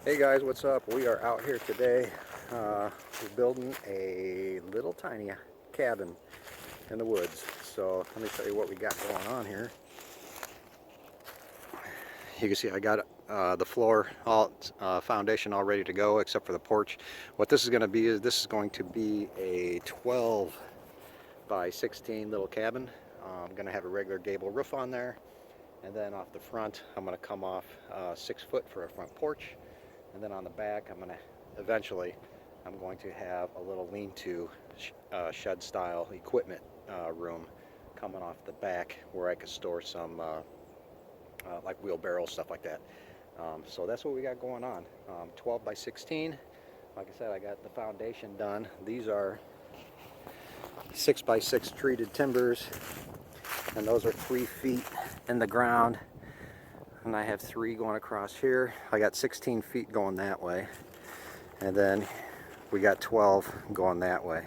Hey guys, what's up? We are out here today. We're building a little tiny cabin in the woods. So let me show you what we got going on here. You can see I got the floor, all foundation all ready to go except for the porch. What this is going to be is this is going to be a 12 by 16 little cabin. I'm going to have a regular gable roof on there, and then off the front I'm going to come off 6 foot for a front porch. And then on the back, I'm going to have a little lean-to shed style equipment room coming off the back where I could store some like wheelbarrows, stuff like that. So that's what we got going on. 12 by 16. Like I said, I got the foundation done. These are 6 by 6 treated timbers, and those are 3 feet in the ground. And I have 3 going across here. I got 16 feet going that way, and then we got 12 going that way.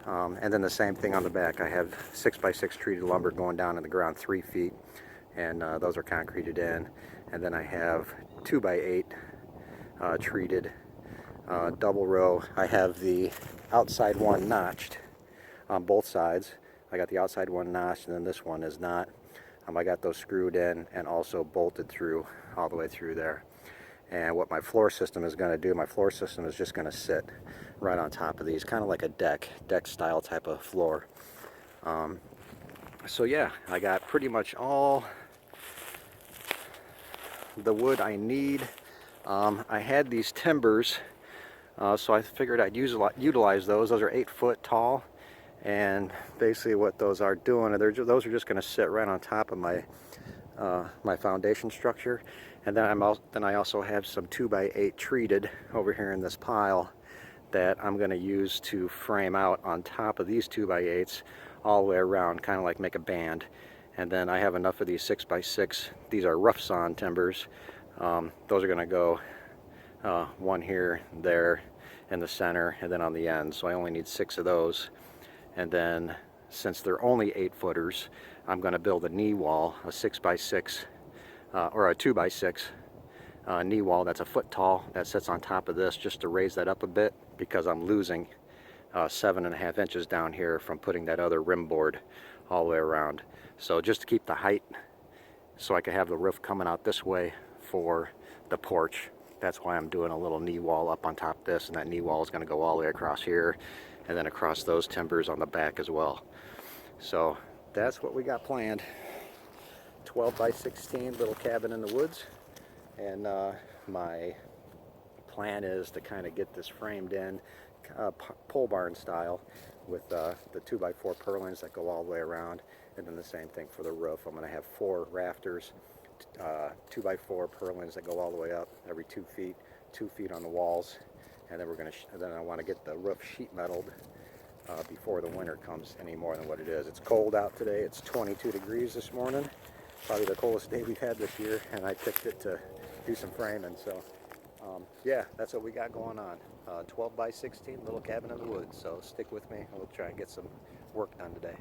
And then the same thing on the back. I have 6 by 6 treated lumber going down in the ground 3 feet, and those are concreted in. And then I have 2 by 8 treated double row. I have the outside one notched on both sides. I got the outside one notched, and then this one is not. I got those screwed in and also bolted through all the way through there. And what my floor system is going to do, my floor system is just going to sit right on top of these, kind of like a deck style type of floor. So yeah, I got pretty much all the wood I need. I had these timbers, so I figured I'd utilize those. Those are 8 foot tall. And basically what those are doing, those are just going to sit right on top of my my foundation structure. And then I also have some 2 by 8 treated over here in this pile that I'm going to use to frame out on top of these 2 by 8s all the way around, kind of like make a band. And then I have enough of these 6 by 6. These are rough sawn timbers. Those are going to go one here, there, in the center, and then on the end. So I only need 6 of those. And then, since they're only 8 footers, I'm going to build a knee wall, a 6 by 6 or a 2 by 6 knee wall that's a foot tall, that sits on top of this, just to raise that up a bit, because I'm losing 7.5 inches down here from putting that other rim board all the way around. So just to keep the height, so I can have the roof coming out this way for the porch. That's why I'm doing a little knee wall up on top of this, and that knee wall is going to go all the way across here, and then across those timbers on the back as well. So that's what we got planned. 12 by 16 little cabin in the woods. And my plan is to kind of get this framed in pole barn style with the 2 by 4 purlins that go all the way around, and then the same thing for the roof. I'm going to have 4 rafters, 2 by 4 purlins that go all the way up every 2 feet, 2 feet on the walls. And then then I want to get the roof sheet metaled before the winter comes any more than what it is. It's cold out today. It's 22 degrees this morning, probably the coldest day we've had this year, and I picked it to do some framing. So yeah, that's what we got going on. 12 by 16 little cabin in the woods. So stick with me. We'll try and get some work done today.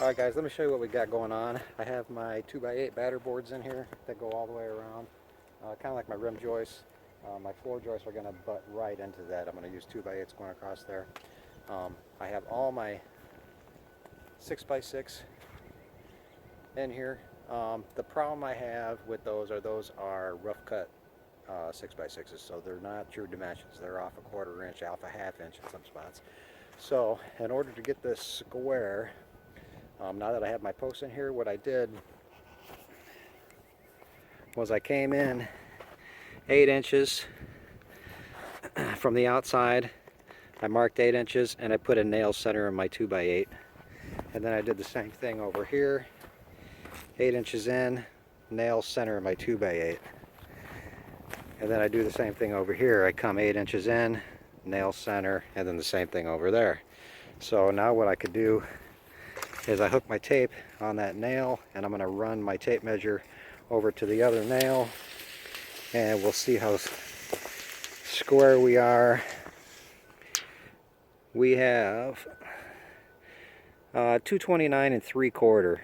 Alright guys, let me show you what we got going on. I have my 2x8 batter boards in here that go all the way around. Kind of like my rim joists. My floor joists are going to butt right into that. I'm going to use 2x8s going across there. I have all my 6x6 in here. The problem I have with those are rough cut 6x6s, so they're not true dimensions. They're off a 1/4 inch, off a 1/2 inch in some spots. So in order to get this square, now that I have my posts in here, what I did was I came in 8 inches from the outside. I marked 8 inches and I put a nail center in my 2x8. And then I did the same thing over here. 8 inches in, nail center in my 2x8. And then I do the same thing over here. I come 8 inches in, nail center, and then the same thing over there. So now what I could do is I hook my tape on that nail, and I'm going to run my tape measure over to the other nail, and we'll see how square we are. We have 229 3/4.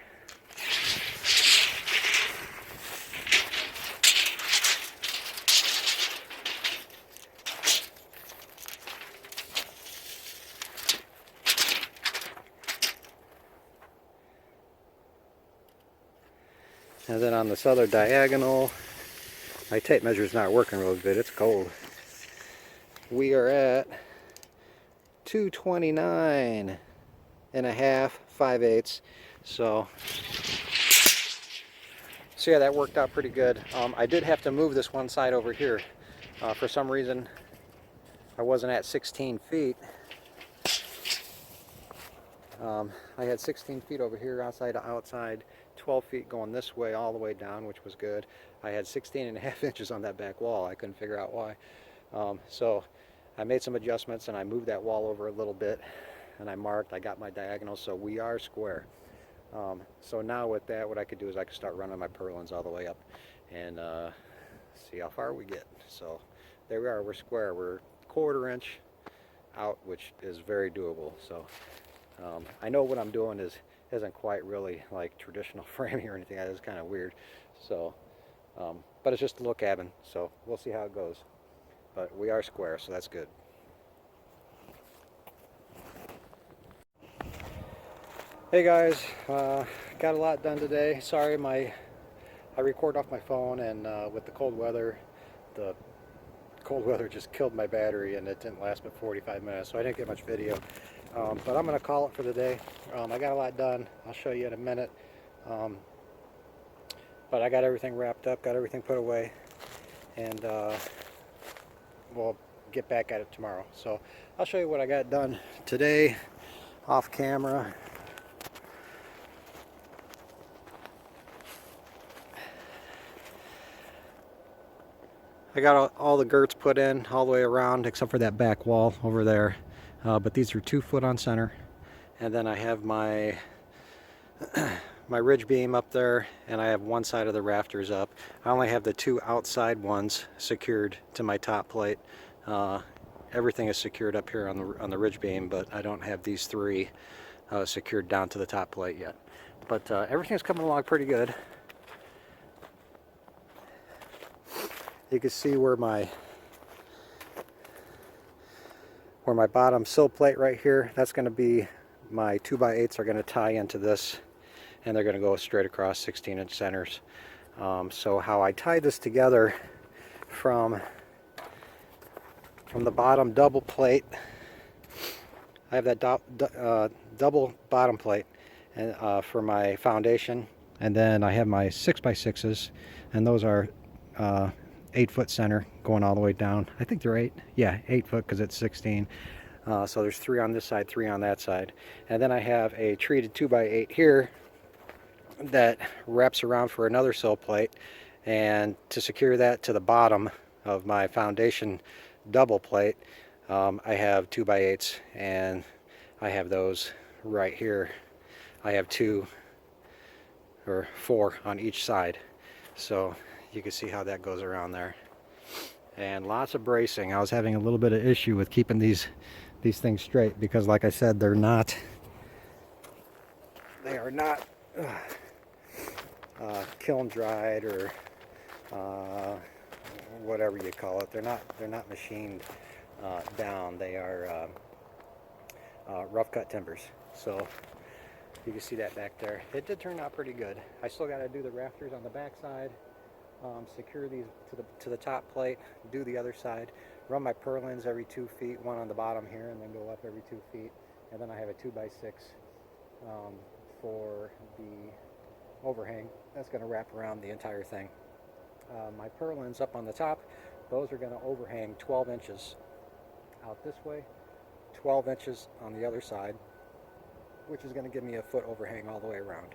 And then on this other diagonal, my tape measure is not working real good. It's cold. We are at 229 1/2, 5/8. So yeah, that worked out pretty good. I did have to move this one side over here. For some reason, I wasn't at 16 feet. I had 16 feet over here, outside to outside, 12 feet going this way all the way down, which was good. I had 16.5 inches on that back wall. I couldn't figure out why. So I made some adjustments and I moved that wall over a little bit, and I marked, I got my diagonal, so we are square. So now with that, what I could do is I could start running my purlins all the way up and see how far we get. So there we are, we're square. We're 1/4 inch out, which is very doable. So I know what I'm doing isn't quite really like traditional framing or anything. That is kind of weird. So, but it's just a little cabin. So we'll see how it goes. But we are square, so that's good. Hey guys, got a lot done today. Sorry, I record off my phone, and with the cold weather just killed my battery, and it didn't last but 45 minutes, so I didn't get much video. But I'm going to call it for the day. I got a lot done. I'll show you in a minute. But I got everything wrapped up, got everything put away, and we'll get back at it tomorrow. So I'll show you what I got done today off camera. I got all the girts put in all the way around except for that back wall over there. But these are 2 foot on center, and then I have my my ridge beam up there, and I have one side of the rafters up. I only have the 2 outside ones secured to my top plate. Everything is secured up here on the ridge beam, but I don't have these 3 secured down to the top plate yet. But everything's coming along pretty good. You can see where my bottom sill plate right here, that's going to be my 2x8s are going to tie into this, and they're going to go straight across 16-inch centers. So how I tie this together from the bottom double plate, I have that double bottom plate and for my foundation, and then I have my 6x6s, and those are 8 foot center going all the way down. I think they're 8. Yeah, 8 foot because it's 16. So there's 3 on this side, 3 on that side. And then I have a treated 2x8 here that wraps around for another sill plate. And to secure that to the bottom of my foundation double plate, I have 2x8s, and I have those right here. I have 2 or 4 on each side. So you can see how that goes around there. And lots of bracing. I was having a little bit of issue with keeping these things straight because, like I said, they're not They are not kiln dried or whatever you call it. They're not machined down. They are rough cut timbers. So you can see that back there. It did turn out pretty good. I still got to do the rafters on the back side, secure these to the top plate, do the other side, run my purlins every 2 feet, one on the bottom here, and then go up every 2 feet. And then I have a 2x6 for the overhang. That's going to wrap around the entire thing. My purlins up on the top, those are going to overhang 12 inches out this way, 12 inches on the other side, which is going to give me a foot overhang all the way around.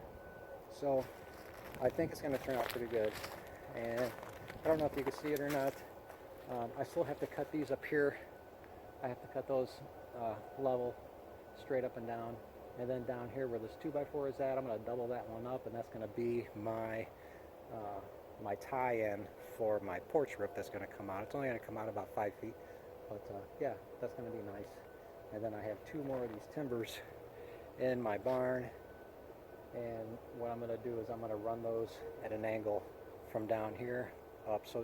So I think it's going to turn out pretty good. And I don't know if you can see it or not. I still have to cut these up here. I have to cut those level, straight up and down. And then down here where this 2x4 is at, I'm going to double that one up, and that's going to be my my tie-in for my porch roof that's going to come out. It's only going to come out about 5 feet, but yeah, that's going to be nice. And then I have 2 more of these timbers in my barn, and what I'm going to do is I'm going to run those at an angle from down here up, so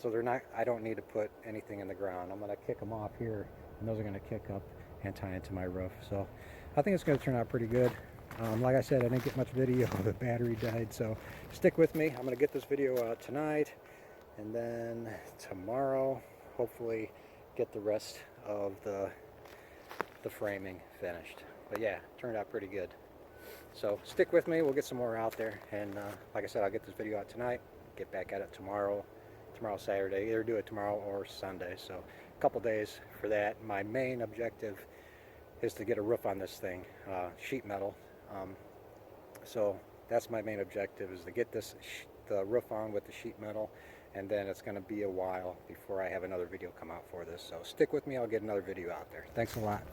they're not, I don't need to put anything in the ground. I'm going to kick them off here, and those are going to kick up and tie into my roof. So I think it's going to turn out pretty good. Like I said, I didn't get much video. The battery died, so stick with me. I'm going to get this video out tonight, and then tomorrow hopefully get the rest of the framing finished. But yeah, turned out pretty good. So stick with me. We'll get some more out there, and like I said, I'll get this video out tonight, get back at it tomorrow Saturday, either do it tomorrow or Sunday. So a couple days for that. My main objective is to get a roof on this thing, sheet metal. So that's my main objective, is to get the roof on with the sheet metal, and then it's going to be a while before I have another video come out for this. So stick with me. I'll get another video out there. Thanks a lot.